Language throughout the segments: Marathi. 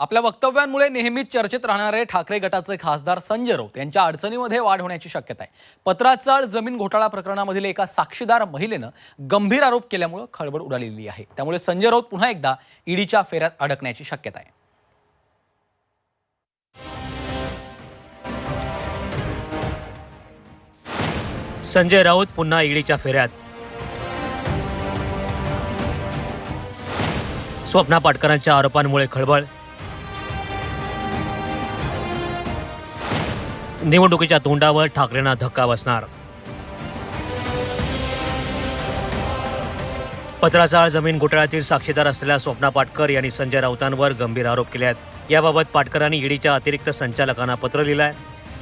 आपल्या वक्तव्यांमुळे नेहमीच चर्चेत राहणारे ठाकरे गटाचे खासदार संजय राऊत यांच्या अडचणीमध्ये वाढ होण्याची शक्यता आहे. पत्राचाळ जमीन घोटाळा प्रकरणामधील एका साक्षीदार महिलेनं गंभीर आरोप केल्यामुळे खळबळ उडालेली आहे. त्यामुळे संजय राऊत पुन्हा एकदा ईडीच्या फेऱ्यात अडकण्याची शक्यता आहे. संजय राऊत पुन्हा ईडीच्या फेऱ्यात. स्वप्ना पाटकरांच्या आरोपांमुळे खळबळ. निवडणुकीच्या तोंडावर ठाकरेंना धक्का बसणार. पत्राचाळ जमीन घोटाळ्यातील साक्षीदार असलेल्या स्वप्ना पाटकर यांनी संजय राऊतांवर गंभीर आरोप केले आहेत. याबाबत पाटकरांनी ईडीच्या अतिरिक्त संचालकांना पत्र लिहिलं आहे.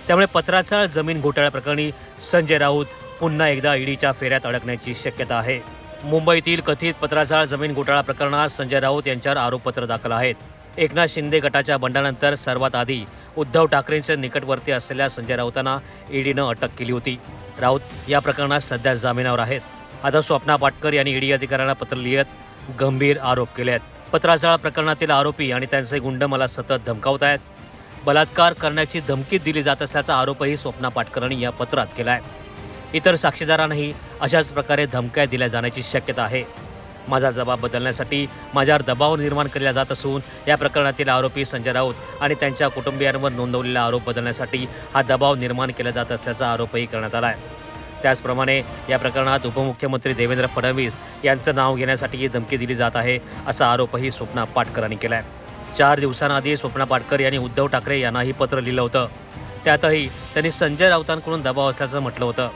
त्यामुळे पत्राचाळ जमीन घोटाळ्याप्रकरणी संजय राऊत पुन्हा एकदा ईडीच्या फेऱ्यात अडकण्याची शक्यता आहे. मुंबईतील कथित पत्राचाळ जमीन घोटाळा प्रकरणात संजय राऊत यांच्यावर आरोपपत्र दाखल आहेत. एकनाथ शिंदे गटाच्या बंडानंतर सर्वात आधी उद्धव ठाकरेंचे निकटवर्ती असलेल्या संजय राऊतांना ईडीनं अटक केली होती. राऊत या प्रकरणात सध्या जामिनावर आहेत. आता स्वप्ना पाटकर यांनी ईडी अधिकाऱ्यांना पत्र लिहित गंभीर आरोप केले आहेत. पत्राचाळ प्रकरणातील आरोपी आणि त्यांचे गुंड मला सतत धमकावत आहेत. बलात्कार करण्याची धमकी दिली जात असल्याचा आरोपही स्वप्ना पाटकरांनी या पत्रात केला आहे. इतर साक्षीदारांनाही अशाच प्रकारे धमक्या दिल्या जाण्याची शक्यता आहे. माझा जबाब बदलण्यासाठी माझ्यावर दबाव निर्माण केला जात असून या प्रकरणातील आरोपी संजय राऊत आणि त्यांच्या कुटुंबियांवर नोंदवलेला आरोप बदलण्यासाठी हा दबाव निर्माण केला जात असल्याचा आरोपही करण्यात आला आहे. त्याचप्रमाणे या प्रकरणात उपमुख्यमंत्री देवेंद्र फडणवीस यांचं नाव घेण्यासाठी ही धमकी दिली जात आहे असा आरोपही स्वप्ना पाटकरांनी केला आहे. 4 दिवसांआधी स्वप्ना पाटकर यांनी उद्धव ठाकरे यांनाही पत्र लिहिलं होतं. त्यातही त्यांनी संजय राऊतांकडून दबाव असल्याचं म्हटलं होतं.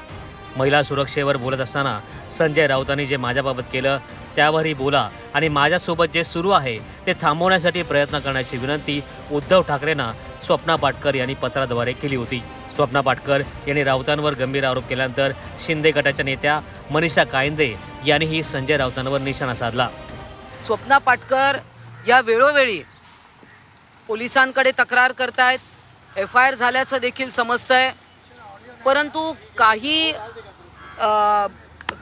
महिला सुरक्षेवर बोलत असताना संजय राऊतांनी जे माझ्याबाबत केलं त्यावरही बोला आणि माझ्यासोबत जे सुरू आहे ते थांबवण्यासाठी प्रयत्न करण्याची विनंती उद्धव ठाकरेंना स्वप्ना पाटकर यांनी पत्राद्वारे केली होती. स्वप्ना पाटकर यांनी राऊतांवर गंभीर आरोप केल्यानंतर शिंदे गटाच्या नेत्या मनीषा कायंदे यांनीही संजय राऊतांवर निशाणा साधला. स्वप्ना पाटकर या वेळोवेळी पोलिसांकडे तक्रार करतायत. FIR झाल्याचं देखील समजतंय. परंतु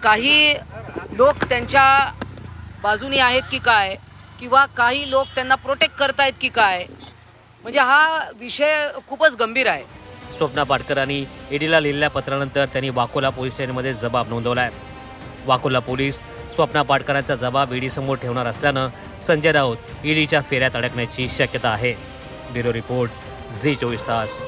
काही लोक त्यांच्या बाजूनी आहेत की काय, किंवा काही लोक त्यांना प्रोटेक्ट करतायत की काय, म्हणजे हा विषय खूपच गंभीर आहे. स्वप्ना पाटकरांनी ईडीला लिहिलेल्या पत्रानंतर त्यांनी वाकोला पोलीस स्टेशनमध्ये जबाब नोंदवला आहे. वाकोला पोलीस स्वप्ना पाटकरांचा जबाब ईडीसमोर ठेवणार असल्यानं संजय राऊत ईडीच्या फेऱ्यात अडकण्याची शक्यता आहे. ब्युरो रिपोर्ट, झी 24 तास.